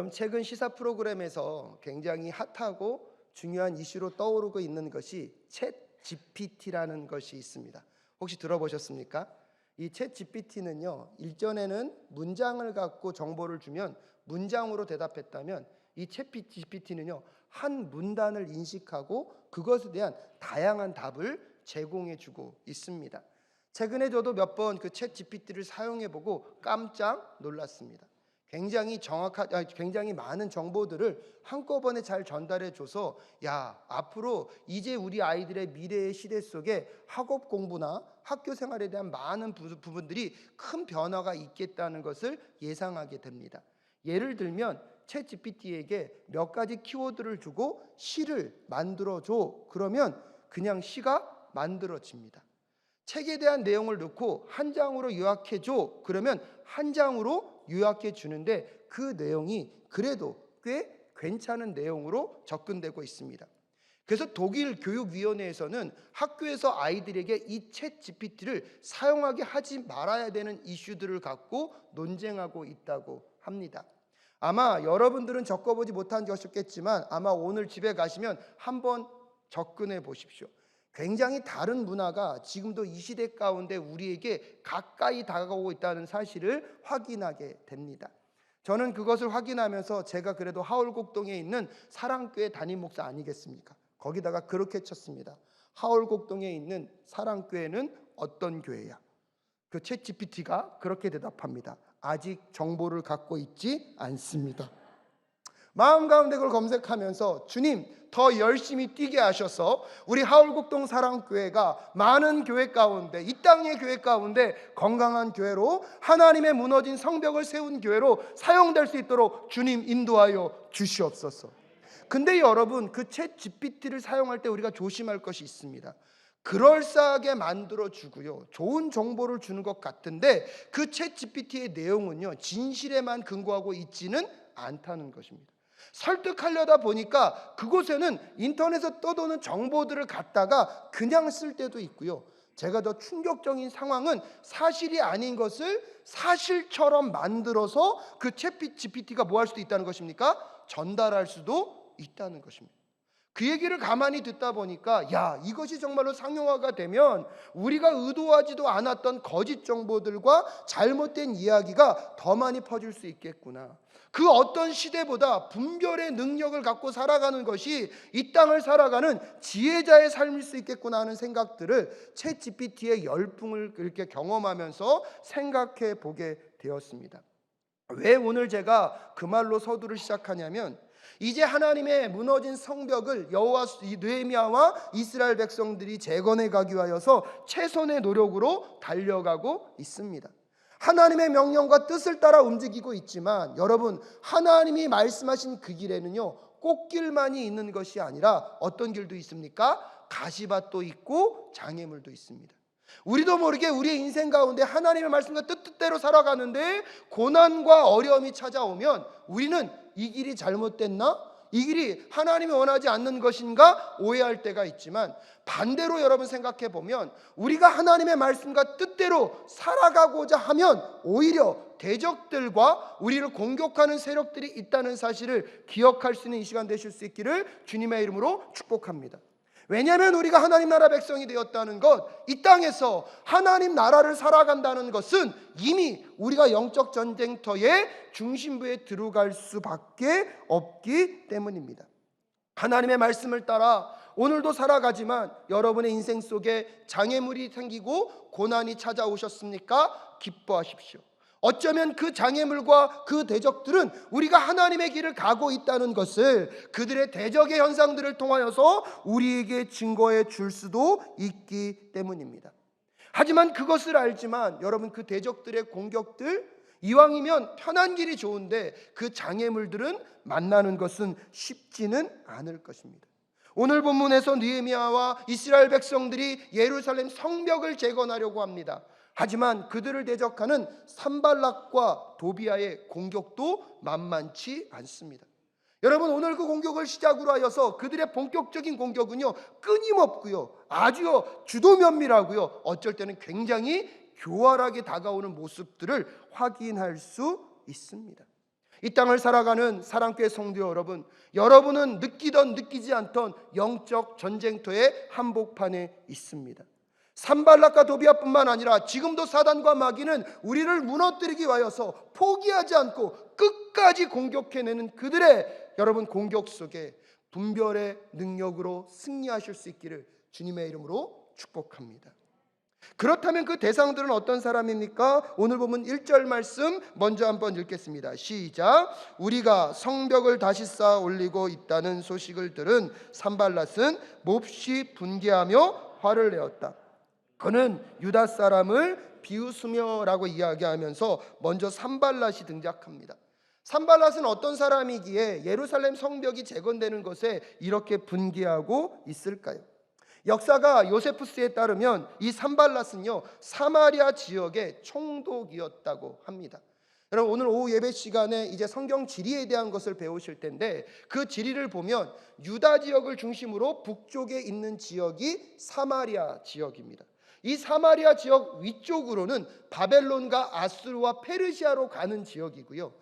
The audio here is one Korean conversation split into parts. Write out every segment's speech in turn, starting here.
여러분, 최근 시사 프로그램에서 굉장히 핫하고 중요한 이슈로 떠오르고 있는 것이 챗 GPT라는 것이 있습니다. 혹시 들어보셨습니까? 이 챗 GPT는요, 일전에는 문장을 갖고 정보를 주면 문장으로 대답했다면, 이 챗 GPT는요 한 문단을 인식하고 그것에 대한 다양한 답을 제공해주고 있습니다. 최근에 저도 몇 번 그 챗 GPT를 사용해보고 깜짝 놀랐습니다. 굉장히 많은 정보들을 한꺼번에 잘 전달해줘서, 야, 앞으로 이제 우리 아이들의 미래의 시대 속에 학업 공부나 학교 생활에 대한 많은 부분들이 큰 변화가 있겠다는 것을 예상하게 됩니다. 예를 들면 챗 GPT에게 몇 가지 키워드를 주고 시를 만들어줘. 그러면 그냥 시가 만들어집니다. 책에 대한 내용을 넣고 한 장으로 요약해줘. 그러면 한 장으로 요약해 주는데 그 내용이 그래도 꽤 괜찮은 내용으로 접근되고 있습니다. 그래서 독일 교육위원회에서는 학교에서 아이들에게 이 챗 GPT를 사용하게 하지 말아야 되는 이슈들을 갖고 논쟁하고 있다고 합니다. 아마 여러분들은 겪어보지 못한 것이겠지만 아마 오늘 집에 가시면 한번 접근해 보십시오. 굉장히 다른 문화가 지금도 이 시대 가운데 우리에게 가까이 다가오고 있다는 사실을 확인하게 됩니다. 저는 그것을 확인하면서 제가 그래도 하울곡동에 있는 사랑교회 담임 목사 아니겠습니까? 거기다가 그렇게 쳤습니다. 하울곡동에 있는 사랑교회는 어떤 교회야? 그 챗 GPT가 그렇게 대답합니다. 아직 정보를 갖고 있지 않습니다. 마음 가운데 그걸 검색하면서, 주님, 더 열심히 뛰게 하셔서 우리 하울곡동 사랑교회가 많은 교회 가운데, 이 땅의 교회 가운데 건강한 교회로, 하나님의 무너진 성벽을 세운 교회로 사용될 수 있도록 주님 인도하여 주시옵소서. 근데 여러분, 그 챗 GPT를 사용할 때 우리가 조심할 것이 있습니다. 그럴싸하게 만들어 주고요, 좋은 정보를 주는 것 같은데 그 챗 GPT의 내용은요 진실에만 근거하고 있지는 않다는 것입니다. 설득하려다 보니까 그곳에는 인터넷에 떠도는 정보들을 갖다가 그냥 쓸 때도 있고요, 제가 더 충격적인 상황은 사실이 아닌 것을 사실처럼 만들어서 그 챗 GPT가 뭐 할 수도 있다는 것입니까? 전달할 수도 있다는 것입니다. 그 얘기를 가만히 듣다 보니까, 야, 이것이 정말로 상용화가 되면 우리가 의도하지도 않았던 거짓 정보들과 잘못된 이야기가 더 많이 퍼질 수 있겠구나. 그 어떤 시대보다 분별의 능력을 갖고 살아가는 것이 이 땅을 살아가는 지혜자의 삶일 수 있겠구나 하는 생각들을 챗 GPT의 열풍을 이렇게 경험하면서 생각해 보게 되었습니다. 왜 오늘 제가 그 말로 서두를 시작하냐면, 이제 하나님의 무너진 성벽을 여호와 느헤미야와 이스라엘 백성들이 재건해 가기 위하여서 최선의 노력으로 달려가고 있습니다. 하나님의 명령과 뜻을 따라 움직이고 있지만, 여러분, 하나님이 말씀하신 그 길에는요 꽃길만이 있는 것이 아니라 어떤 길도 있습니까? 가시밭도 있고 장애물도 있습니다. 우리도 모르게 우리의 인생 가운데 하나님의 말씀과 뜻대로 살아가는데 고난과 어려움이 찾아오면 우리는 이 길이 잘못됐나? 이 길이 하나님이 원하지 않는 것인가? 오해할 때가 있지만, 반대로 여러분 생각해 보면 우리가 하나님의 말씀과 뜻대로 살아가고자 하면 오히려 대적들과 우리를 공격하는 세력들이 있다는 사실을 기억할 수 있는 이 시간 되실 수 있기를 주님의 이름으로 축복합니다. 왜냐하면 우리가 하나님 나라 백성이 되었다는 것, 이 땅에서 하나님 나라를 살아간다는 것은 이미 우리가 영적 전쟁터의 중심부에 들어갈 수밖에 없기 때문입니다. 하나님의 말씀을 따라 오늘도 살아가지만 여러분의 인생 속에 장애물이 생기고 고난이 찾아오셨습니까? 기뻐하십시오. 어쩌면 그 장애물과 그 대적들은 우리가 하나님의 길을 가고 있다는 것을 그들의 대적의 현상들을 통하여서 우리에게 증거해 줄 수도 있기 때문입니다. 하지만 그것을 알지만 여러분, 그 대적들의 공격들, 이왕이면 편한 길이 좋은데 그 장애물들은 만나는 것은 쉽지는 않을 것입니다. 오늘 본문에서 느헤미야와 이스라엘 백성들이 예루살렘 성벽을 재건하려고 합니다. 하지만 그들을 대적하는 산발락과 도비아의 공격도 만만치 않습니다. 여러분, 오늘 그 공격을 시작으로 하여서 그들의 본격적인 공격은요 끊임없고요, 아주 주도면밀하고요, 어쩔 때는 굉장히 교활하게 다가오는 모습들을 확인할 수 있습니다. 이 땅을 살아가는 사랑교회 성도 여러분, 여러분은 느끼던 느끼지 않던 영적 전쟁터의 한복판에 있습니다. 산발락과 도비아뿐만 아니라 지금도 사단과 마귀는 우리를 무너뜨리기 위하여서 포기하지 않고 끝까지 공격해내는 그들의 여러분 공격 속에 분별의 능력으로 승리하실 수 있기를 주님의 이름으로 축복합니다. 그렇다면 그 대상들은 어떤 사람입니까? 오늘 보면 1절 말씀 먼저 한번 읽겠습니다. 시작. 우리가 성벽을 다시 쌓아 올리고 있다는 소식을 들은 산발랏은 몹시 분개하며 화를 내었다. 그는 유다 사람을 비웃으며라고 이야기하면서 먼저 산발랏이 등장합니다. 산발랏은 어떤 사람이기에 예루살렘 성벽이 재건되는 것에 이렇게 분개하고 있을까요? 역사가 요세푸스에 따르면 이 산발랏은요 사마리아 지역의 총독이었다고 합니다. 여러분 오늘 오후 예배 시간에 이제 성경 지리에 대한 것을 배우실 텐데 그 지리를 보면 유다 지역을 중심으로 북쪽에 있는 지역이 사마리아 지역입니다. 이 사마리아 지역 위쪽으로는 바벨론과 아수르와 페르시아로 가는 지역이고요.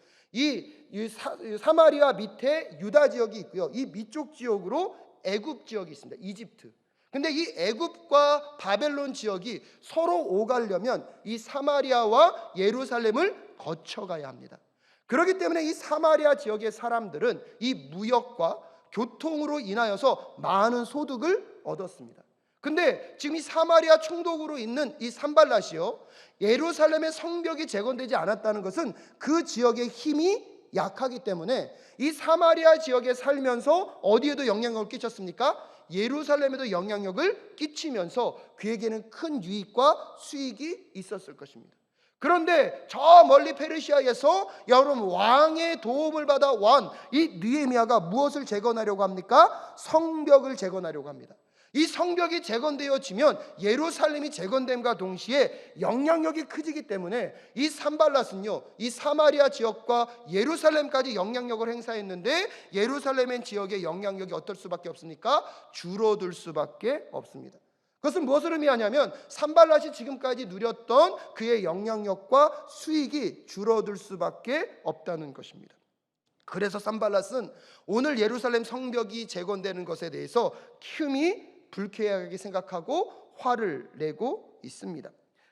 사마리아 밑에 유다 지역이 있고요. 이 밑쪽 지역으로 애굽 지역이 있습니다. 이집트. 근데 이 애굽과 바벨론 지역이 서로 오가려면 이 사마리아와 예루살렘을 거쳐가야 합니다. 그렇기 때문에 이 사마리아 지역의 사람들은 이 무역과 교통으로 인하여서 많은 소득을 얻었습니다. 근데 지금 이 사마리아 총독으로 있는 이 산발랏이요 예루살렘의 성벽이 재건되지 않았다는 것은 그 지역의 힘이 약하기 때문에 이 사마리아 지역에 살면서 어디에도 영향력을 끼쳤습니까? 예루살렘에도 영향력을 끼치면서 그에게는 큰 유익과 수익이 있었을 것입니다. 그런데 저 멀리 페르시아에서 여러분 왕의 도움을 받아 온 이 느헤미야가 무엇을 재건하려고 합니까? 성벽을 재건하려고 합니다. 이 성벽이 재건되어지면 예루살렘이 재건됨과 동시에 영향력이 커지기 때문에 이 산발랏은요 이 사마리아 지역과 예루살렘까지 영향력을 행사했는데 예루살렘의 지역의 영향력이 어떨 수밖에 없습니까? 줄어들 수밖에 없습니다. 그것은 무엇을 의미하냐면 산발랏이 지금까지 누렸던 그의 영향력과 수익이 줄어들 수밖에 없다는 것입니다. 그래서 산발랏은 오늘 예루살렘 성벽이 재건되는 것에 대해서 흠이 불쾌하게 생각하고 화를 내고 있습니다.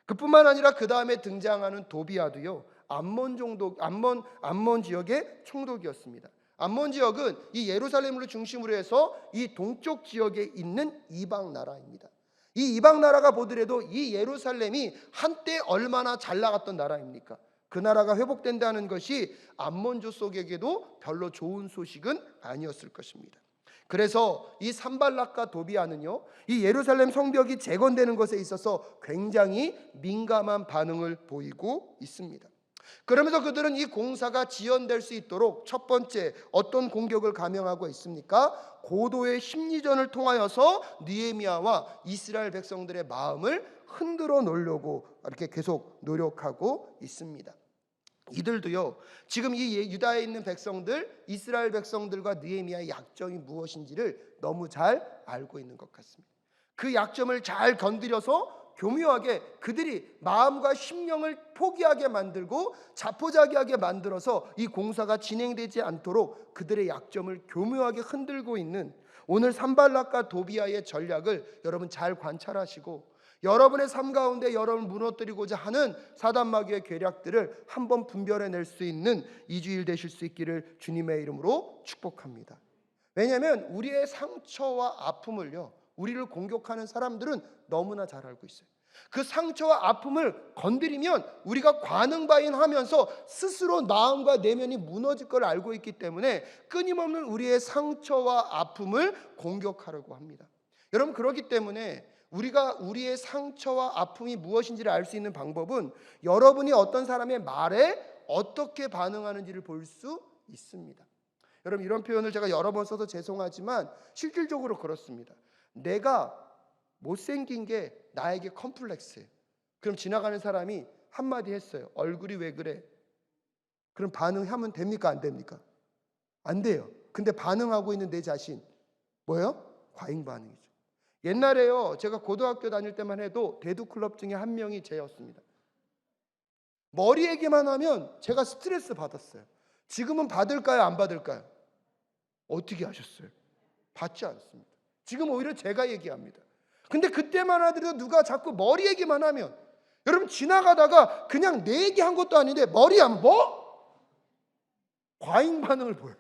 그뿐만 아니라 그 다음에 등장하는 도비아도요 암몬 지역의 총독이었습니다. 암몬 지역은 이 예루살렘을 중심으로 해서 이 동쪽 지역에 있는 이방 나라입니다. 이 이방 나라가 보더라도 이 예루살렘이 한때 얼마나 잘 나갔던 나라입니까? 그 나라가 회복된다는 것이 암몬족 속에게도 별로 좋은 소식은 아니었을 것입니다. 그래서 이 산발랏과 도비아는요 이 예루살렘 성벽이 재건되는 것에 있어서 굉장히 민감한 반응을 보이고 있습니다. 그러면서 그들은 이 공사가 지연될 수 있도록 첫 번째 어떤 공격을 감행하고 있습니까? 고도의 심리전을 통하여서 느헤미야와 이스라엘 백성들의 마음을 흔들어 놓으려고 이렇게 계속 노력하고 있습니다. 이들도요 지금 이 유다에 있는 백성들 이스라엘 백성들과 느헤미야의 약점이 무엇인지를 너무 잘 알고 있는 것 같습니다. 그 약점을 잘 건드려서 교묘하게 그들이 마음과 심령을 포기하게 만들고 자포자기하게 만들어서 이 공사가 진행되지 않도록 그들의 약점을 교묘하게 흔들고 있는 오늘 산발랏과 도비아의 전략을 여러분 잘 관찰하시고 여러분의 삶 가운데 여러분을 무너뜨리고자 하는 사단 마귀의 계략들을 한번 분별해낼 수 있는 이 주일 되실 수 있기를 주님의 이름으로 축복합니다. 왜냐하면 우리의 상처와 아픔을요 우리를 공격하는 사람들은 너무나 잘 알고 있어요. 그 상처와 아픔을 건드리면 우리가 관응바인하면서 스스로 마음과 내면이 무너질 걸 알고 있기 때문에 끊임없는 우리의 상처와 아픔을 공격하려고 합니다. 여러분 그렇기 때문에 우리가 우리의 상처와 아픔이 무엇인지를 알 수 있는 방법은 여러분이 어떤 사람의 말에 어떻게 반응하는지를 볼 수 있습니다. 여러분 이런 표현을 제가 여러 번 써서 죄송하지만 실질적으로 그렇습니다. 내가 못생긴 게 나에게 컴플렉스예요. 그럼 지나가는 사람이 한마디 했어요. 얼굴이 왜 그래? 그럼 반응하면 됩니까? 안 됩니까? 안 돼요. 근데 반응하고 있는 내 자신 뭐예요? 과잉 반응이죠. 옛날에요 제가 고등학교 다닐 때만 해도 대두클럽 중에 한 명이 쟤였습니다. 머리 얘기만 하면 제가 스트레스 받았어요. 지금은 받을까요? 안 받을까요? 어떻게 하셨어요? 받지 않습니다. 지금 오히려 제가 얘기합니다. 근데 그때만 하더라도 누가 자꾸 머리 얘기만 하면, 여러분 지나가다가 그냥 내 얘기한 것도 아닌데 머리 안 뭐? 과잉 반응을 보여요.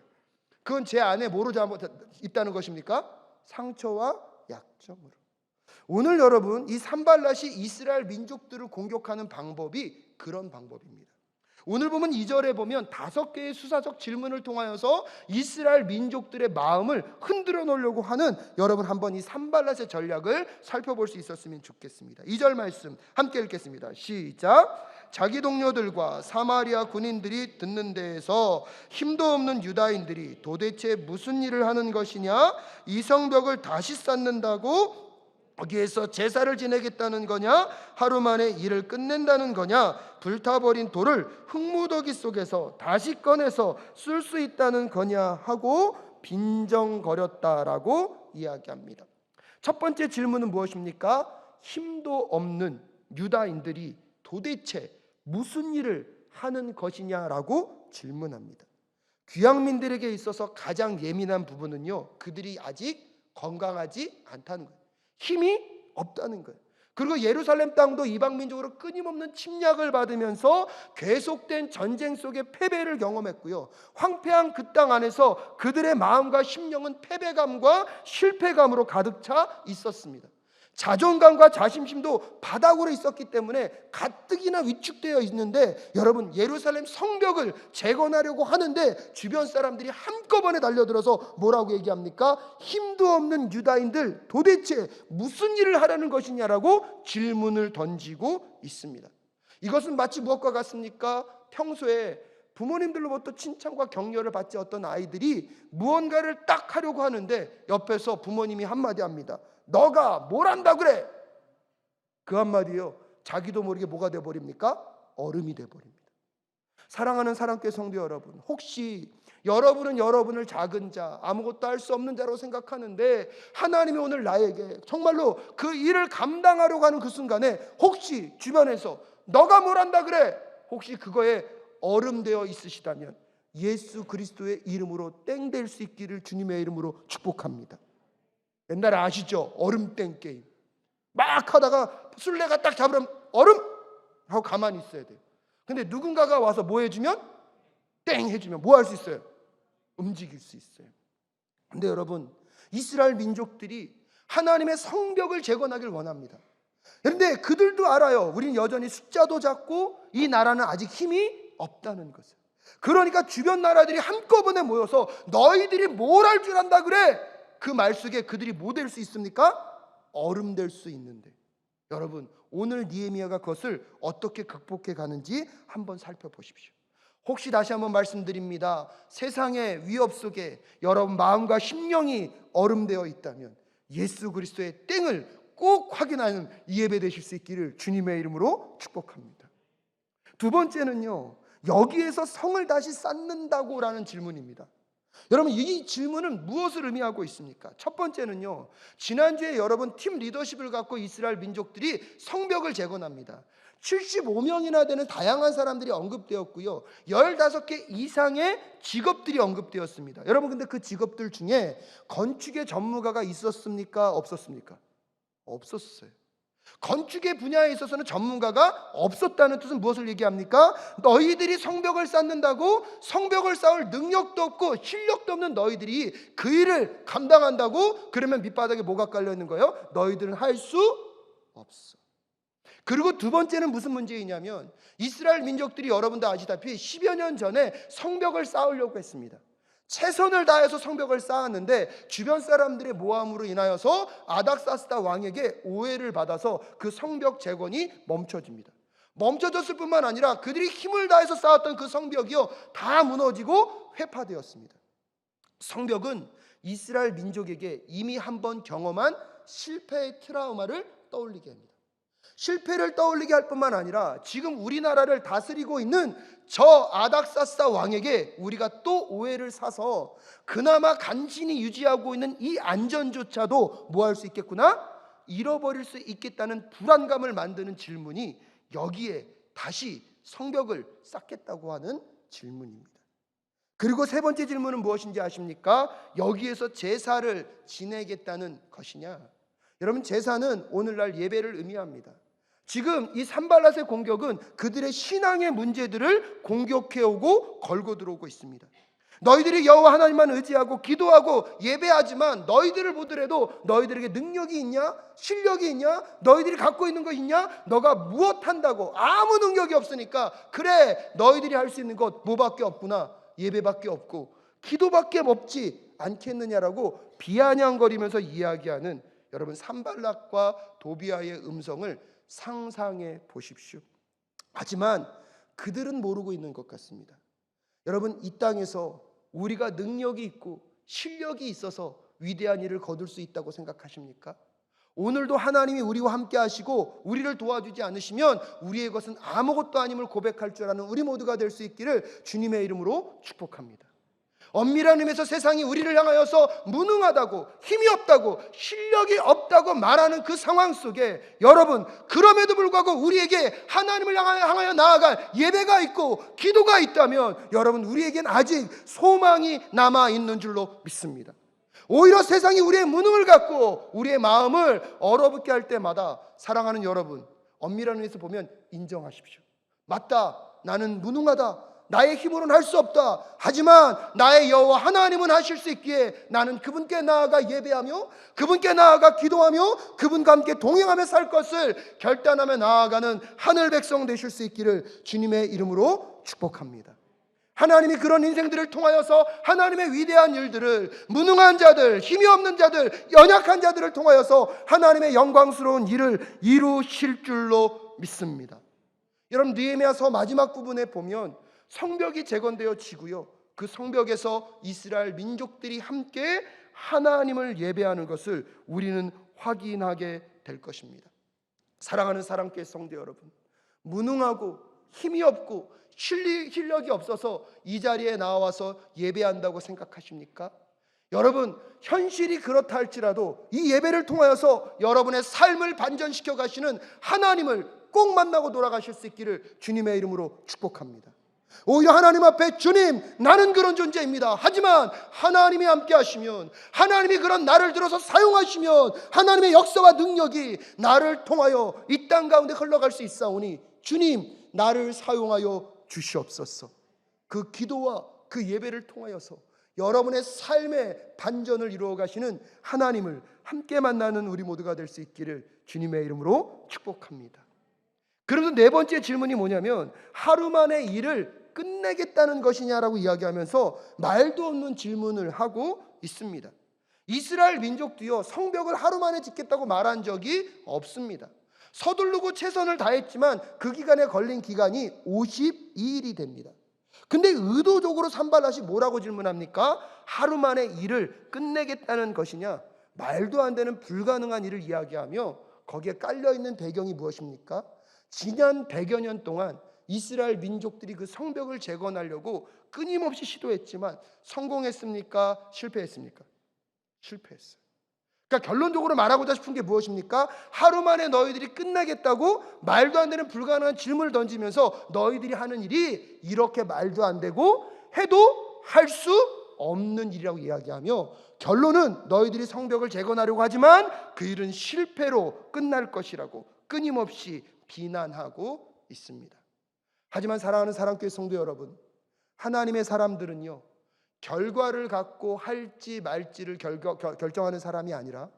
그건 제 안에 뭐로 잘못 있다는 것입니까? 상처와 약점으로. 오늘 여러분, 이 산발랏이 이스라엘 민족들을 공격하는 방법이 그런 방법입니다. 오늘 보면 2절에 보면 5개의 수사적 질문을 통하여서 이스라엘 민족들의 마음을 흔들어 놓으려고 하는, 여러분 한번 이 산발랏의 전략을 살펴볼 수 있었으면 좋겠습니다. 2절 말씀 함께 읽겠습니다. 시작. 자기 동료들과 사마리아 군인들이 듣는 데에서 힘도 없는 유다인들이 도대체 무슨 일을 하는 것이냐, 이 성벽을 다시 쌓는다고 거기에서 제사를 지내겠다는 거냐, 하루 만에 일을 끝낸다는 거냐, 불타버린 돌을 흙무더기 속에서 다시 꺼내서 쓸 수 있다는 거냐 하고 빈정거렸다라고 이야기합니다. 첫 번째 질문은 무엇입니까? 힘도 없는 유다인들이 도대체 무슨 일을 하는 것이냐라고 질문합니다. 귀향민들에게 있어서 가장 예민한 부분은요, 그들이 아직 건강하지 않다는 거예요. 힘이 없다는 거예요. 그리고 예루살렘 땅도 이방민족으로 끊임없는 침략을 받으면서 계속된 전쟁 속에 패배를 경험했고요, 황폐한 그 땅 안에서 그들의 마음과 심령은 패배감과 실패감으로 가득 차 있었습니다. 자존감과 자신심도 바닥으로 있었기 때문에 가뜩이나 위축되어 있는데, 여러분 예루살렘 성벽을 재건하려고 하는데 주변 사람들이 한꺼번에 달려들어서 뭐라고 얘기합니까? 힘도 없는 유다인들 도대체 무슨 일을 하라는 것이냐라고 질문을 던지고 있습니다. 이것은 마치 무엇과 같습니까? 평소에 부모님들로부터 칭찬과 격려를 받지 어떤 아이들이 무언가를 딱 하려고 하는데 옆에서 부모님이 한마디 합니다. 너가 뭘 한다 그래? 그 한마디요, 자기도 모르게 뭐가 돼버립니까? 얼음이 돼버립니다. 사랑하는 사랑교회 성도 여러분, 혹시 여러분은 여러분을 작은 자, 아무것도 할 수 없는 자라고 생각하는데 하나님이 오늘 나에게 정말로 그 일을 감당하려고 하는 그 순간에 혹시 주변에서 너가 뭘 한다 그래? 혹시 그거에 얼음되어 있으시다면 예수 그리스도의 이름으로 땡될 수 있기를 주님의 이름으로 축복합니다. 옛날에 아시죠? 얼음땡 게임. 막 하다가 술래가 딱 잡으면 얼음! 하고 가만히 있어야 돼요. 근데 누군가가 와서 뭐 해주면? 땡 해주면 뭐 할 수 있어요? 움직일 수 있어요. 근데 여러분, 이스라엘 민족들이 하나님의 성벽을 재건하길 원합니다. 그런데 그들도 알아요. 우리는 여전히 숫자도 작고 이 나라는 아직 힘이 없다는 것을. 그러니까 주변 나라들이 한꺼번에 모여서 너희들이 뭘 할 줄 안다 그래? 그 말 속에 그들이 뭐 될 수 있습니까? 얼음 될 수 있는데, 여러분 오늘 느헤미야가 그것을 어떻게 극복해 가는지 한번 살펴보십시오. 혹시 다시 한번 말씀드립니다. 세상의 위협 속에 여러분 마음과 심령이 얼음되어 있다면 예수 그리스도의 땡을 꼭 확인하는 이 예배 되실 수 있기를 주님의 이름으로 축복합니다. 두 번째는요, 여기에서 성을 다시 쌓는다고 라는 질문입니다. 여러분 이 질문은 무엇을 의미하고 있습니까? 첫 번째는요, 지난주에 여러분 팀 리더십을 갖고 이스라엘 민족들이 성벽을 재건합니다. 75명이나 되는 다양한 사람들이 언급되었고요, 15개 이상의 직업들이 언급되었습니다. 여러분 근데 그 직업들 중에 건축의 전문가가 있었습니까? 없었습니까? 없었어요. 건축의 분야에 있어서는 전문가가 없었다는 뜻은 무엇을 얘기합니까? 너희들이 성벽을 쌓는다고 성벽을 쌓을 능력도 없고 실력도 없는 너희들이 그 일을 감당한다고? 그러면 밑바닥에 뭐가 깔려 있는 거예요? 너희들은 할 수 없어. 그리고 두 번째는 무슨 문제이냐면, 이스라엘 민족들이 여러분도 아시다시피 10여 년 전에 성벽을 쌓으려고 했습니다. 최선을 다해서 성벽을 쌓았는데 주변 사람들의 모함으로 인하여서 아닥사스다 왕에게 오해를 받아서 그 성벽 재건이 멈춰집니다. 멈춰졌을 뿐만 아니라 그들이 힘을 다해서 쌓았던 그 성벽이요 다 무너지고 회파되었습니다. 성벽은 이스라엘 민족에게 이미 한번 경험한 실패의 트라우마를 떠올리게 합니다. 실패를 떠올리게 할 뿐만 아니라 지금 우리나라를 다스리고 있는 저 아닥사스다 왕에게 우리가 또 오해를 사서 그나마 간신히 유지하고 있는 이 안전조차도 뭐 할 수 있겠구나? 잃어버릴 수 있겠다는 불안감을 만드는 질문이 여기에 다시 성벽을 쌓겠다고 하는 질문입니다. 그리고 세 번째 질문은 무엇인지 아십니까? 여기에서 제사를 지내겠다는 것이냐? 여러분, 제사는 오늘날 예배를 의미합니다. 지금 이 산발랏의 공격은 그들의 신앙의 문제들을 공격해오고 걸고 들어오고 있습니다. 너희들이 여호와 하나님만 의지하고 기도하고 예배하지만 너희들을 보더라도 너희들에게 능력이 있냐? 실력이 있냐? 너희들이 갖고 있는 거 있냐? 너가 무엇 한다고? 아무 능력이 없으니까 그래, 너희들이 할 수 있는 것 뭐밖에 없구나. 예배밖에 없고 기도밖에 없지 않겠느냐라고 비아냥거리면서 이야기하는 여러분 산발락과 도비아의 음성을 상상해 보십시오. 하지만 그들은 모르고 있는 것 같습니다. 여러분, 이 땅에서 우리가 능력이 있고 실력이 있어서 위대한 일을 거둘 수 있다고 생각하십니까? 오늘도 하나님이 우리와 함께 하시고 우리를 도와주지 않으시면 우리의 것은 아무것도 아님을 고백할 줄 아는 우리 모두가 될 수 있기를 주님의 이름으로 축복합니다. 엄밀한 의미에서 세상이 우리를 향하여서 무능하다고, 힘이 없다고, 실력이 없다고 말하는 그 상황 속에 여러분, 그럼에도 불구하고 우리에게 하나님을 향하여 나아갈 예배가 있고 기도가 있다면 여러분, 우리에겐 아직 소망이 남아있는 줄로 믿습니다. 오히려 세상이 우리의 무능을 갖고 우리의 마음을 얼어붙게 할 때마다 사랑하는 여러분, 엄밀한 의미에서 보면 인정하십시오. 맞다, 나는 무능하다, 나의 힘으로는 할 수 없다. 하지만 나의 여호와 하나님은 하실 수 있기에 나는 그분께 나아가 예배하며 그분께 나아가 기도하며 그분과 함께 동행하며 살 것을 결단하며 나아가는 하늘 백성 되실 수 있기를 주님의 이름으로 축복합니다. 하나님이 그런 인생들을 통하여서 하나님의 위대한 일들을 무능한 자들, 힘이 없는 자들, 연약한 자들을 통하여서 하나님의 영광스러운 일을 이루실 줄로 믿습니다. 여러분, 느헤미야서 마지막 부분에 보면 성벽이 재건되어 지고요, 그 성벽에서 이스라엘 민족들이 함께 하나님을 예배하는 것을 우리는 확인하게 될 것입니다. 사랑하는 사랑교회 성도 여러분, 무능하고 힘이 없고 실력이 없어서 이 자리에 나와서 예배한다고 생각하십니까? 여러분, 현실이 그렇다 할지라도 이 예배를 통하여서 여러분의 삶을 반전시켜 가시는 하나님을 꼭 만나고 돌아가실 수 있기를 주님의 이름으로 축복합니다. 오히려 하나님 앞에 주님, 나는 그런 존재입니다. 하지만 하나님이 함께 하시면, 하나님이 그런 나를 들어서 사용하시면 하나님의 역사와 능력이 나를 통하여 이 땅 가운데 흘러갈 수 있사오니 주님, 나를 사용하여 주시옵소서. 그 기도와 그 예배를 통하여서 여러분의 삶의 반전을 이루어 가시는 하나님을 함께 만나는 우리 모두가 될 수 있기를 주님의 이름으로 축복합니다. 그러면서 네 번째 질문이 뭐냐면, 하루 만에 일을 끝내겠다는 것이냐라고 이야기하면서 말도 없는 질문을 하고 있습니다. 이스라엘 민족도요, 성벽을 하루 만에 짓겠다고 말한 적이 없습니다. 서두르고 최선을 다했지만 그 기간에 걸린 기간이 52일이 됩니다. 근데 의도적으로 산발랏이 뭐라고 질문합니까? 하루 만에 일을 끝내겠다는 것이냐? 말도 안 되는 불가능한 일을 이야기하며 거기에 깔려있는 배경이 무엇입니까? 지난 100여 년 동안 이스라엘 민족들이 그 성벽을 재건하려고 끊임없이 시도했지만 성공했습니까? 실패했습니까? 실패했어요. 그러니까 결론적으로 말하고자 싶은 게 무엇입니까? 하루 만에 너희들이 끝나겠다고 말도 안 되는 불가능한 질문을 던지면서 너희들이 하는 일이 이렇게 말도 안 되고 해도 할 수 없는 일이라고 이야기하며, 결론은 너희들이 성벽을 재건하려고 하지만 그 일은 실패로 끝날 것이라고 끊임없이 비난하고 있습니다. 하지만 사랑하는 사랑교회 성도 여러분, 하나님의 사람들은요, 결과를 갖고 할지 말지를 결정하는 사람이 아니라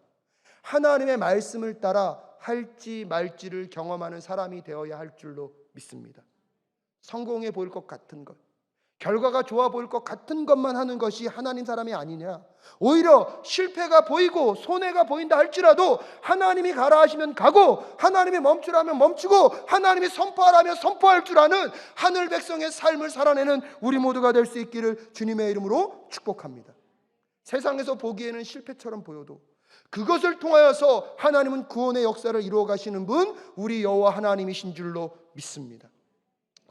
하나님의 말씀을 따라 할지 말지를 경험하는 사람이 되어야 할 줄로 믿습니다. 성공해 보일 것 같은 것, 결과가 좋아 보일 것 같은 것만 하는 것이 하나님 사람이 아니냐. 오히려 실패가 보이고 손해가 보인다 할지라도 하나님이 가라 하시면 가고 하나님이 멈추라 하면 멈추고 하나님이 선포하라 하면 선포할 줄 아는 하늘 백성의 삶을 살아내는 우리 모두가 될 수 있기를 주님의 이름으로 축복합니다. 세상에서 보기에는 실패처럼 보여도 그것을 통하여서 하나님은 구원의 역사를 이루어 가시는 분, 우리 여호와 하나님이신 줄로 믿습니다.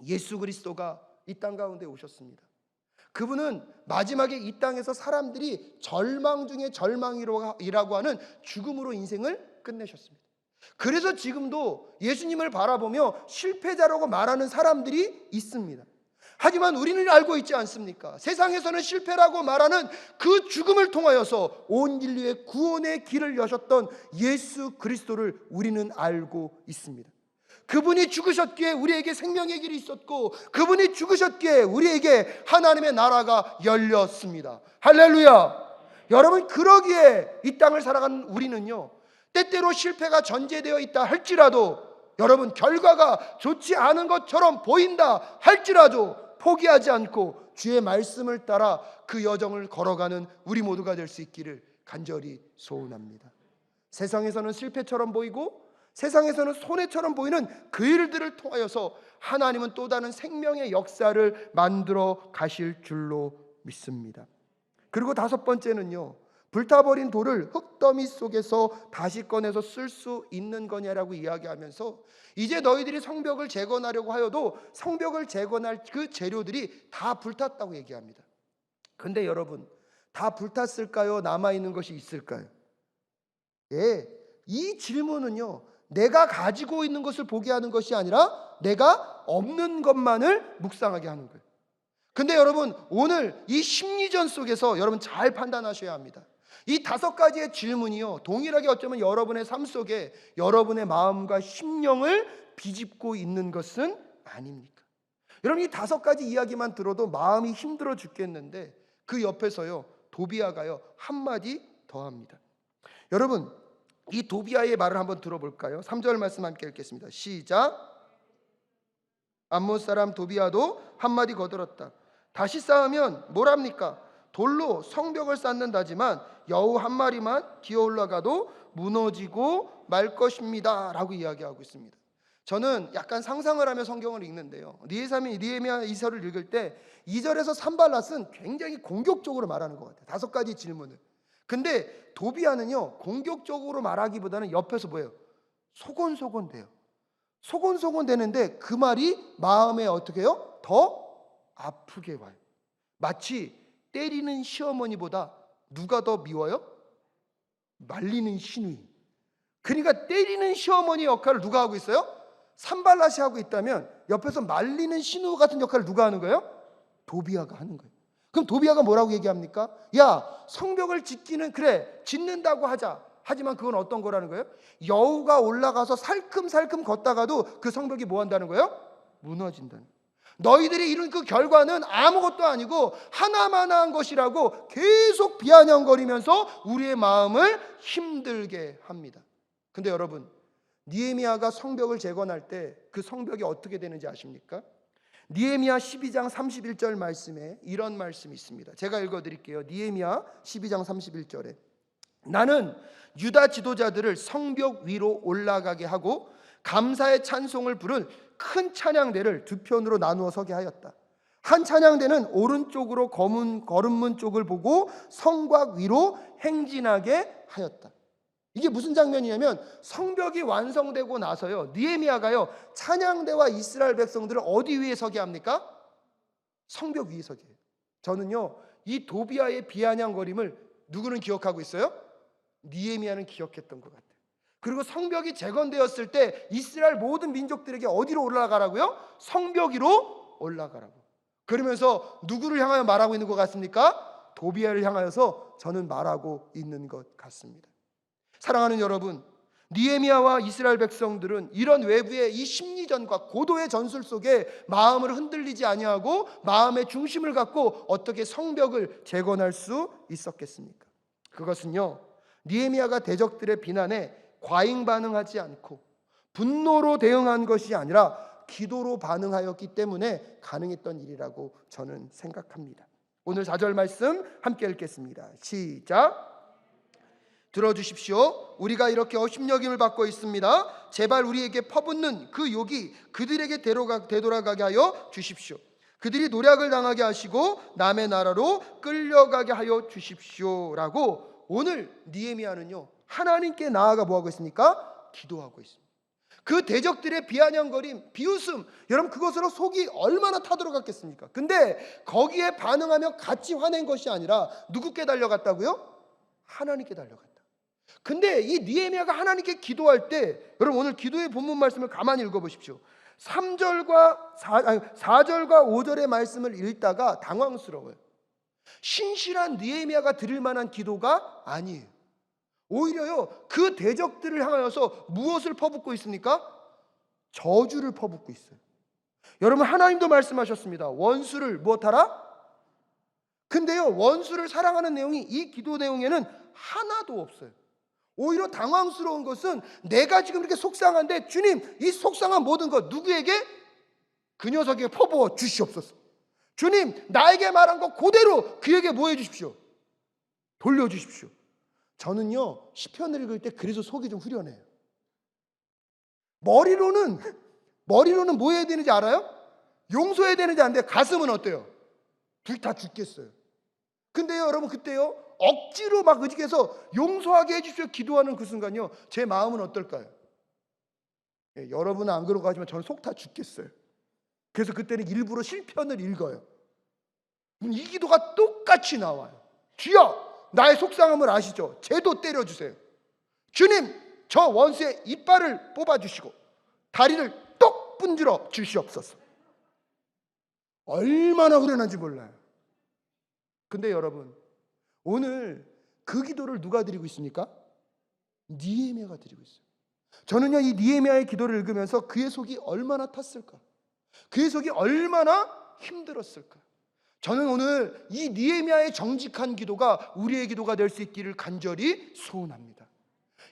예수 그리스도가 이 땅 가운데 오셨습니다. 그분은 마지막에 이 땅에서 사람들이 절망 중에 절망이라고 하는 죽음으로 인생을 끝내셨습니다. 그래서 지금도 예수님을 바라보며 실패자라고 말하는 사람들이 있습니다. 하지만 우리는 알고 있지 않습니까? 세상에서는 실패라고 말하는 그 죽음을 통하여서 온 인류의 구원의 길을 여셨던 예수 그리스도를 우리는 알고 있습니다. 그분이 죽으셨기에 우리에게 생명의 길이 있었고, 그분이 죽으셨기에 우리에게 하나님의 나라가 열렸습니다. 할렐루야. 여러분, 그러기에 이 땅을 살아가는 우리는요, 때때로 실패가 전제되어 있다 할지라도, 여러분, 결과가 좋지 않은 것처럼 보인다 할지라도 포기하지 않고 주의 말씀을 따라 그 여정을 걸어가는 우리 모두가 될 수 있기를 간절히 소원합니다. 세상에서는 실패처럼 보이고 세상에서는 손해처럼 보이는 그 일들을 통하여서 하나님은 또 다른 생명의 역사를 만들어 가실 줄로 믿습니다. 그리고 다섯 번째는요, 불타버린 돌을 흙더미 속에서 다시 꺼내서 쓸 수 있는 거냐라고 이야기하면서, 이제 너희들이 성벽을 재건하려고 하여도 성벽을 재건할 그 재료들이 다 불탔다고 얘기합니다. 근데 여러분, 다 불탔을까요? 남아있는 것이 있을까요? 예, 이 질문은요, 내가 가지고 있는 것을 보게 하는 것이 아니라 내가 없는 것만을 묵상하게 하는 거예요. 근데 여러분, 오늘 이 심리전 속에서 여러분 잘 판단하셔야 합니다. 이 다섯 가지의 질문이요, 동일하게 어쩌면 여러분의 삶 속에 여러분의 마음과 심령을 비집고 있는 것은 아닙니까? 여러분, 이 다섯 가지 이야기만 들어도 마음이 힘들어 죽겠는데 그 옆에서요, 도비아가요 한마디 더 합니다. 여러분, 이 도비아의 말을 한번 들어볼까요? 3절 말씀 함께 읽겠습니다. 시작. 암몬 사람 도비아도 한마디 거들었다. 다시 쌓으면 뭐랍니까? 돌로 성벽을 쌓는다지만 여우 한 마리만 기어 올라가도 무너지고 말 것입니다 라고 이야기하고 있습니다. 저는 약간 상상을 하며 성경을 읽는데요, 느헤미야 이서를 읽을 때 2절에서 산발랏은 굉장히 공격적으로 말하는 것 같아요. 다섯 가지 질문을. 근데 도비아는요, 공격적으로 말하기보다는 옆에서 뭐예요? 소곤소곤 돼요. 소곤소곤 되는데 그 말이 마음에 어떻게 해요? 더 아프게 와요. 마치 때리는 시어머니보다 누가 더 미워요? 말리는 시누이. 그러니까 때리는 시어머니 역할을 누가 하고 있어요? 산발랏이 하고 있다면 옆에서 말리는 시누이 같은 역할을 누가 하는 거예요? 도비아가 하는 거예요. 그럼 도비아가 뭐라고 얘기합니까? 야, 성벽을 짓기는 그래, 짓는다고 하자. 하지만 그건 어떤 거라는 거예요? 여우가 올라가서 살금살금 걷다가도 그 성벽이 뭐 한다는 거예요? 무너진다는 거예요. 너희들이 이룬 그 결과는 아무것도 아니고 하나만한 것이라고 계속 비아냥거리면서 우리의 마음을 힘들게 합니다. 근데 여러분, 느헤미야가 성벽을 재건할 때 그 성벽이 어떻게 되는지 아십니까? 느헤미야 12장 31절 말씀에 이런 말씀이 있습니다. 제가 읽어드릴게요. 느헤미야 12장 31절에 나는 유다 지도자들을 성벽 위로 올라가게 하고 감사의 찬송을 부른 큰 찬양대를 두 편으로 나누어 서게 하였다. 한 찬양대는 오른쪽으로 거름문 쪽을 보고 성곽 위로 행진하게 하였다. 이게 무슨 장면이냐면, 성벽이 완성되고 나서요, 느헤미야가요 찬양대와 이스라엘 백성들을 어디 위에 서게 합니까? 성벽 위에 서게 해요. 저는요, 이 도비아의 비아냥거림을 누구는 기억하고 있어요? 느헤미야는 기억했던 것 같아요. 그리고 성벽이 재건되었을 때 이스라엘 모든 민족들에게 어디로 올라가라고요? 성벽 위로 올라가라고. 그러면서 누구를 향하여 말하고 있는 것 같습니까? 도비아를 향하여서 저는 말하고 있는 것 같습니다. 사랑하는 여러분, 느헤미야와 이스라엘 백성들은 이런 외부의 이 심리전과 고도의 전술 속에 마음을 흔들리지 아니하고 마음의 중심을 갖고 어떻게 성벽을 재건할 수 있었겠습니까? 그것은요, 느헤미야가 대적들의 비난에 과잉 반응하지 않고 분노로 대응한 것이 아니라 기도로 반응하였기 때문에 가능했던 일이라고 저는 생각합니다. 오늘 4절 말씀 함께 읽겠습니다. 시작. 들어주십시오. 우리가 이렇게 업신여김을 받고 있습니다. 제발 우리에게 퍼붓는 그 욕이 그들에게 되돌아가게 하여 주십시오. 그들이 노략을 당하게 하시고 남의 나라로 끌려가게 하여 주십시오 라고 오늘 느헤미야는요, 하나님께 나아가 뭐하고 있습니까? 기도하고 있습니다. 그 대적들의 비아냥거림, 비웃음, 여러분 그것으로 속이 얼마나 타들어갔겠습니까? 근데 거기에 반응하며 같이 화낸 것이 아니라 누구께 달려갔다고요? 하나님께 달려갔다. 근데 이 느헤미야가 하나님께 기도할 때, 여러분 오늘 기도의 본문 말씀을 가만히 읽어보십시오. 3절과 4절과 5절의 말씀을 읽다가 당황스러워요. 신실한 느헤미야가 드릴 만한 기도가 아니에요. 오히려요, 그 대적들을 향하여서 무엇을 퍼붓고 있습니까? 저주를 퍼붓고 있어요. 여러분, 하나님도 말씀하셨습니다. 원수를 무엇하라? 근데요, 원수를 사랑하는 내용이 이 기도 내용에는 하나도 없어요. 오히려 당황스러운 것은 내가 지금 이렇게 속상한데 주님, 이 속상한 모든 것 누구에게? 그 녀석에게 퍼부어 주시옵소서. 주님, 나에게 말한 것 그대로 그에게 뭐 해주십시오? 돌려주십시오. 저는요, 시편을 읽을 때 그래서 속이 좀 후련해요. 머리로는 뭐 해야 되는지 알아요? 용서해야 되는지 아는데 가슴은 어때요? 불타 죽겠어요. 근데요, 여러분, 그때요, 억지로 막 의지해서 용서하게 해주십시오 기도하는 그 순간요, 제 마음은 어떨까요? 여러분은 안 그러고 하지만 저는 속 타 죽겠어요. 그래서 그때는 일부러 실편을 읽어요. 이 기도가 똑같이 나와요. 주여, 나의 속상함을 아시죠? 쟤도 때려주세요. 주님, 저 원수의 이빨을 뽑아주시고 다리를 똑 분질러 주시옵소서. 얼마나 후련한지 몰라요. 근데 여러분, 오늘 그 기도를 누가 드리고 있습니까? 느헤미야가 드리고 있어요. 저는요, 이 느헤미야의 기도를 읽으면서 그의 속이 얼마나 탔을까, 그의 속이 얼마나 힘들었을까. 저는 오늘 이 느헤미야의 정직한 기도가 우리의 기도가 될 수 있기를 간절히 소원합니다.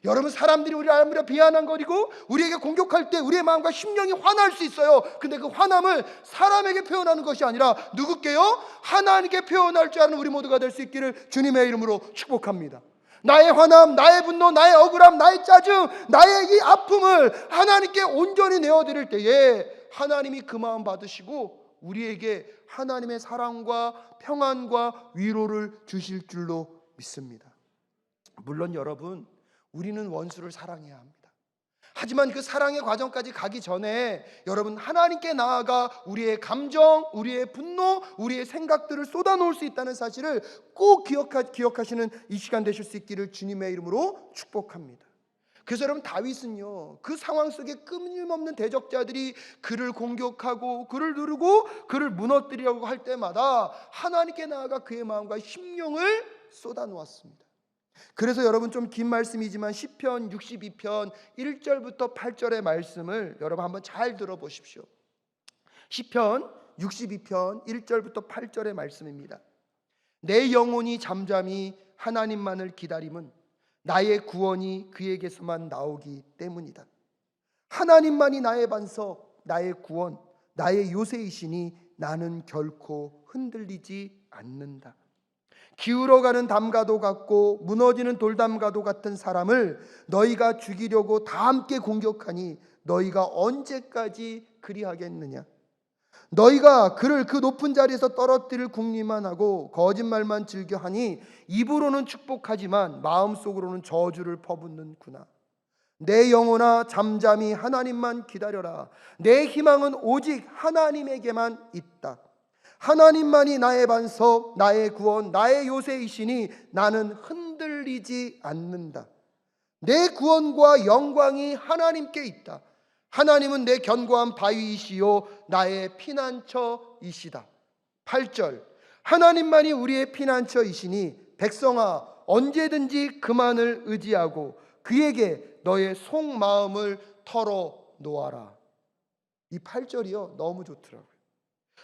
여러분, 사람들이 우리를 아무리 비아냥거리고 우리에게 공격할 때 우리의 마음과 심령이 화날 수 있어요. 근데 그 화남을 사람에게 표현하는 것이 아니라 누구께요? 하나님께 표현할 줄 아는 우리 모두가 될 수 있기를 주님의 이름으로 축복합니다. 나의 화남, 나의 분노, 나의 억울함, 나의 짜증, 나의 이 아픔을 하나님께 온전히 내어드릴 때에 하나님이 그 마음 받으시고 우리에게 하나님의 사랑과 평안과 위로를 주실 줄로 믿습니다. 물론 여러분, 우리는 원수를 사랑해야 합니다. 하지만 그 사랑의 과정까지 가기 전에 여러분, 하나님께 나아가 우리의 감정, 우리의 분노, 우리의 생각들을 쏟아놓을 수 있다는 사실을 꼭 기억하시는 이 시간 되실 수 있기를 주님의 이름으로 축복합니다. 그래서 여러분, 다윗은요, 그 상황 속에 끊임없는 대적자들이 그를 공격하고 그를 누르고 그를 무너뜨리려고 할 때마다 하나님께 나아가 그의 마음과 심령을 쏟아놓았습니다. 그래서 여러분, 좀 긴 말씀이지만 시편 62편 1절부터 8절의 말씀을 여러분 한번 잘 들어보십시오. 시편 62편 1절부터 8절의 말씀입니다. 내 영혼이 잠잠히 하나님만을 기다림은 나의 구원이 그에게서만 나오기 때문이다. 하나님만이 나의 반석, 나의 구원, 나의 요새이시니 나는 결코 흔들리지 않는다. 기울어가는 담가도 같고 무너지는 돌담가도 같은 사람을 너희가 죽이려고 다 함께 공격하니 너희가 언제까지 그리하겠느냐. 너희가 그를 그 높은 자리에서 떨어뜨릴 궁리만 하고 거짓말만 즐겨하니 입으로는 축복하지만 마음속으로는 저주를 퍼붓는구나. 내 영혼아, 잠잠히 하나님만 기다려라. 내 희망은 오직 하나님에게만 있다. 하나님만이 나의 반석, 나의 구원, 나의 요새이시니 나는 흔들리지 않는다. 내 구원과 영광이 하나님께 있다. 하나님은 내 견고한 바위이시요 나의 피난처이시다. 8절, 하나님만이 우리의 피난처이시니 백성아, 언제든지 그만을 의지하고 그에게 너의 속마음을 털어놓아라. 이 8절이요, 너무 좋더라고요.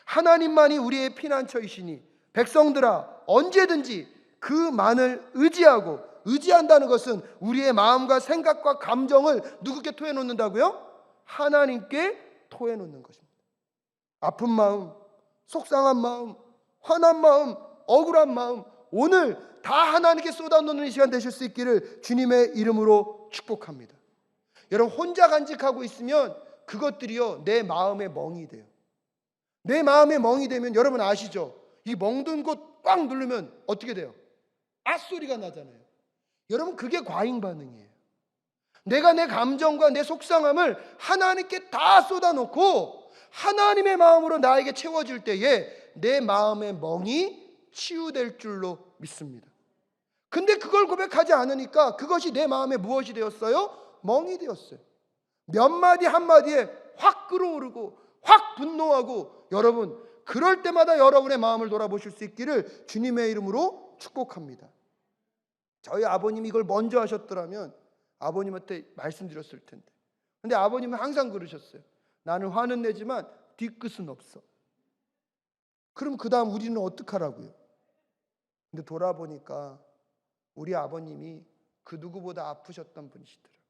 하나님만이 우리의 피난처이시니 백성들아, 언제든지 그만을 의지하고, 의지한다는 것은 우리의 마음과 생각과 감정을 누구께 토해놓는다고요? 하나님께 토해놓는 것입니다. 아픈 마음, 속상한 마음, 화난 마음, 억울한 마음, 오늘 다 하나님께 쏟아놓는 이 시간 되실 수 있기를 주님의 이름으로 축복합니다. 여러분, 혼자 간직하고 있으면 그것들이요, 내 마음의 멍이 돼요. 내 마음의 멍이 되면 여러분 아시죠? 이 멍든 곳 꽉 누르면 어떻게 돼요? 아 소리가 나잖아요. 여러분, 그게 과잉 반응이에요. 내가 내 감정과 내 속상함을 하나님께 다 쏟아놓고 하나님의 마음으로 나에게 채워질 때에 내 마음의 멍이 치유될 줄로 믿습니다. 근데 그걸 고백하지 않으니까 그것이 내 마음에 무엇이 되었어요? 멍이 되었어요. 몇 마디 한마디에 확 끌어오르고 확 분노하고, 여러분 그럴 때마다 여러분의 마음을 돌아보실 수 있기를 주님의 이름으로 축복합니다. 저희 아버님이 이걸 먼저 하셨더라면 아버님한테 말씀드렸을 텐데. 근데 아버님은 항상 그러셨어요. 나는 화는 내지만 뒤끝은 없어. 그럼 그 다음 우리는 어떡하라고요? 근데 돌아보니까 우리 아버님이 그 누구보다 아프셨던 분이시더라고요.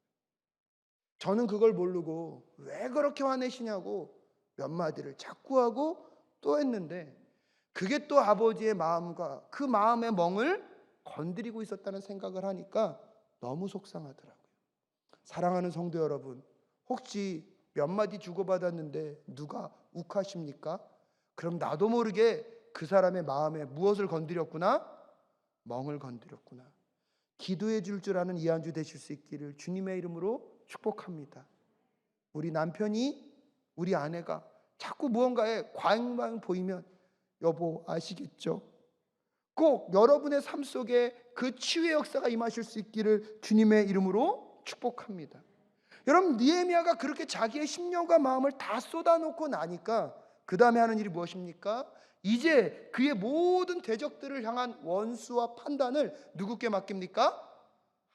저는 그걸 모르고 왜 그렇게 화내시냐고 몇 마디를 자꾸 하고 또 했는데, 그게 또 아버지의 마음과 그 마음의 멍을 건드리고 있었다는 생각을 하니까 너무 속상하더라고요. 사랑하는 성도 여러분, 혹시 몇 마디 주고받았는데 누가 욱하십니까? 그럼 나도 모르게 그 사람의 마음에 무엇을 건드렸구나? 멍을 건드렸구나. 기도해 줄 줄 아는 이 한 주 되실 수 있기를 주님의 이름으로 축복합니다. 우리 남편이, 우리 아내가 자꾸 무언가에 과잉 보이면 여보 아시겠죠? 꼭 여러분의 삶 속에 그 치유의 역사가 임하실 수 있기를 주님의 이름으로 축복합니다. 여러분, 느헤미야가 그렇게 자기의 심령과 마음을 다 쏟아놓고 나니까 그 다음에 하는 일이 무엇입니까? 이제 그의 모든 대적들을 향한 원수와 판단을 누구께 맡깁니까?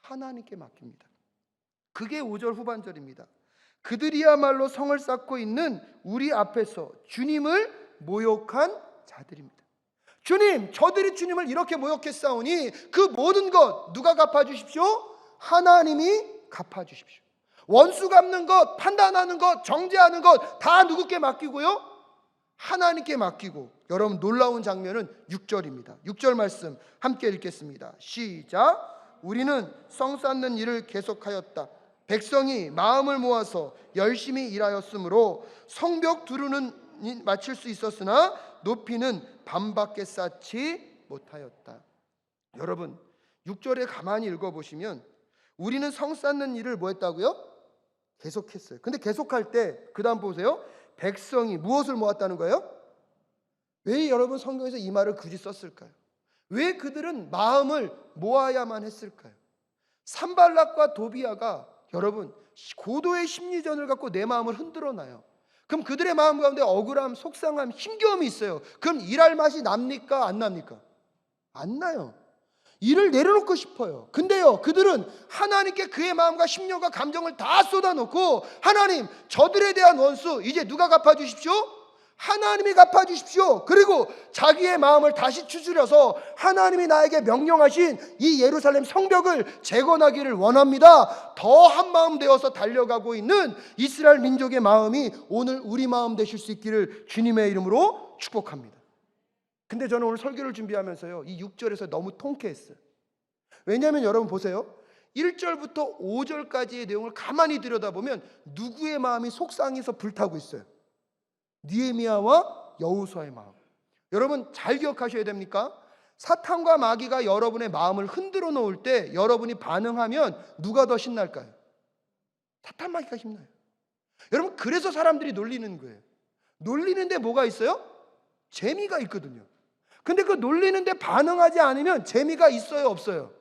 하나님께 맡깁니다. 그게 5절 후반절입니다. 그들이야말로 성을 쌓고 있는 우리 앞에서 주님을 모욕한 자들입니다. 주님, 저들이 주님을 이렇게 모욕했사오니 그 모든 것 누가 갚아주십시오? 하나님이 갚아주십시오. 원수 갚는 것, 판단하는 것, 정죄하는 것 다 누구께 맡기고요? 하나님께 맡기고. 여러분, 놀라운 장면은 6절입니다. 6절 말씀 함께 읽겠습니다. 시작. 우리는 성 쌓는 일을 계속하였다. 백성이 마음을 모아서 열심히 일하였으므로 성벽 두루는 마칠 수 있었으나 높이는 반밖에 쌓지 못하였다. 여러분, 6절에 가만히 읽어보시면 우리는 성 쌓는 일을 뭐 했다고요? 계속했어요. 근데 계속할 때 그 다음 보세요. 백성이 무엇을 모았다는 거예요? 왜 여러분 성경에서 이 말을 굳이 썼을까요? 왜 그들은 마음을 모아야만 했을까요? 산발락과 도비아가 여러분 고도의 심리전을 갖고 내 마음을 흔들어 놔요. 그럼 그들의 마음 가운데 억울함, 속상함, 힘겨움이 있어요. 그럼 일할 맛이 납니까? 안 납니까? 안 나요. 일을 내려놓고 싶어요. 근데요, 그들은 하나님께 그의 마음과 심령과 감정을 다 쏟아놓고, 하나님, 저들에 대한 원수 이제 누가 갚아주십시오? 하나님이 갚아주십시오. 그리고 자기의 마음을 다시 추스려서 하나님이 나에게 명령하신 이 예루살렘 성벽을 재건하기를 원합니다. 더 한마음 되어서 달려가고 있는 이스라엘 민족의 마음이 오늘 우리 마음 되실 수 있기를 주님의 이름으로 축복합니다. 근데 저는 오늘 설교를 준비하면서요, 이 6절에서 너무 통쾌했어요. 왜냐하면 여러분 보세요. 1절부터 5절까지의 내용을 가만히 들여다보면 누구의 마음이 속상해서 불타고 있어요? 느헤미야와 여호수아의 마음. 여러분 잘 기억하셔야 됩니까? 사탄과 마귀가 여러분의 마음을 흔들어 놓을 때 여러분이 반응하면 누가 더 신날까요? 사탄 마귀가 힘나요. 여러분, 그래서 사람들이 놀리는 거예요. 놀리는데 뭐가 있어요? 재미가 있거든요. 근데 그 놀리는데 반응하지 않으면 재미가 있어요, 없어요?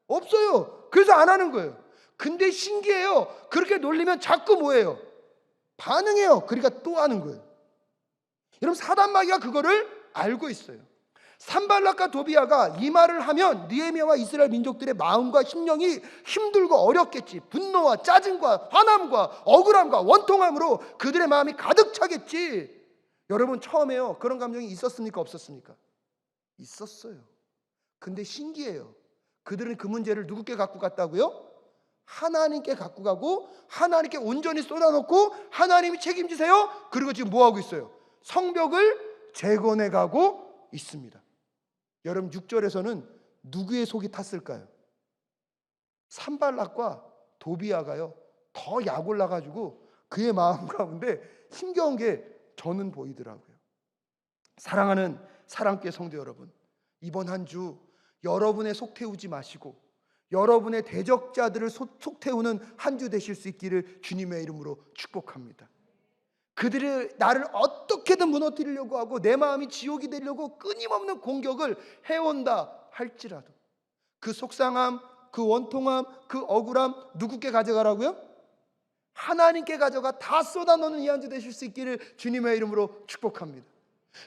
없어요. 그래서 안 하는 거예요. 근데 신기해요. 그렇게 놀리면 자꾸 뭐예요? 반응해요. 그러니까 또 하는 거예요. 여러분, 사단 마귀가 그거를 알고 있어요. 산발락과 도비아가 이 말을 하면 느헤미야와 이스라엘 민족들의 마음과 심령이 힘들고 어렵겠지. 분노와 짜증과 화남과 억울함과 원통함으로 그들의 마음이 가득 차겠지. 여러분, 처음에요, 그런 감정이 있었습니까? 없었습니까? 있었어요. 근데 신기해요. 그들은 그 문제를 누구께 갖고 갔다고요? 하나님께 갖고 가고 하나님께 온전히 쏟아놓고 하나님이 책임지세요. 그리고 지금 뭐하고 있어요? 성벽을 재건해 가고 있습니다. 여러분, 6절에서는 누구의 속이 탔을까요? 산발락과 도비아가요, 더 약 올라가지고 그의 마음 가운데 힘겨운 게 저는 보이더라고요. 사랑하는 사랑교회 성도 여러분, 이번 한 주 여러분의 속 태우지 마시고 여러분의 대적자들을 속 태우는 한 주 되실 수 있기를 주님의 이름으로 축복합니다. 그들이 나를 어떻게든 무너뜨리려고 하고 내 마음이 지옥이 되려고 끊임없는 공격을 해온다 할지라도 그 속상함, 그 원통함, 그 억울함 누구께 가져가라고요? 하나님께 가져가 다 쏟아놓는 이 한 주 되실 수 있기를 주님의 이름으로 축복합니다.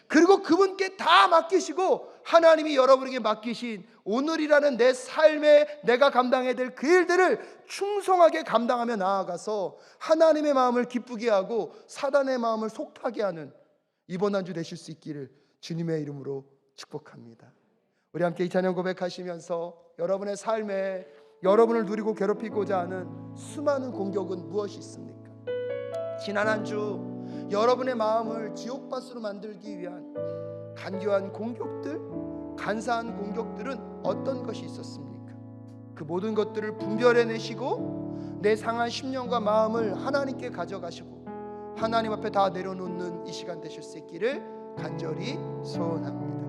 그리고 그분께 다 맡기시고 하나님이 여러분에게 맡기신 오늘이라는 내 삶에 내가 감당해야 될 그 일들을 충성하게 감당하며 나아가서 하나님의 마음을 기쁘게 하고 사단의 마음을 속하게 하는 이번 한 주 되실 수 있기를 주님의 이름으로 축복합니다. 우리 함께 이 찬양 고백하시면서 여러분의 삶에 여러분을 누리고 괴롭히고자 하는 수많은 공격은 무엇이 있습니까? 지난 한 주 여러분의 마음을 지옥밭으로 만들기 위한 간교한 공격들, 간사한 공격들은 어떤 것이 있었습니까? 그 모든 것들을 분별해내시고 내 상한 심령과 마음을 하나님께 가져가시고 하나님 앞에 다 내려놓는 이 시간 되실 수 있기를 간절히 소원합니다.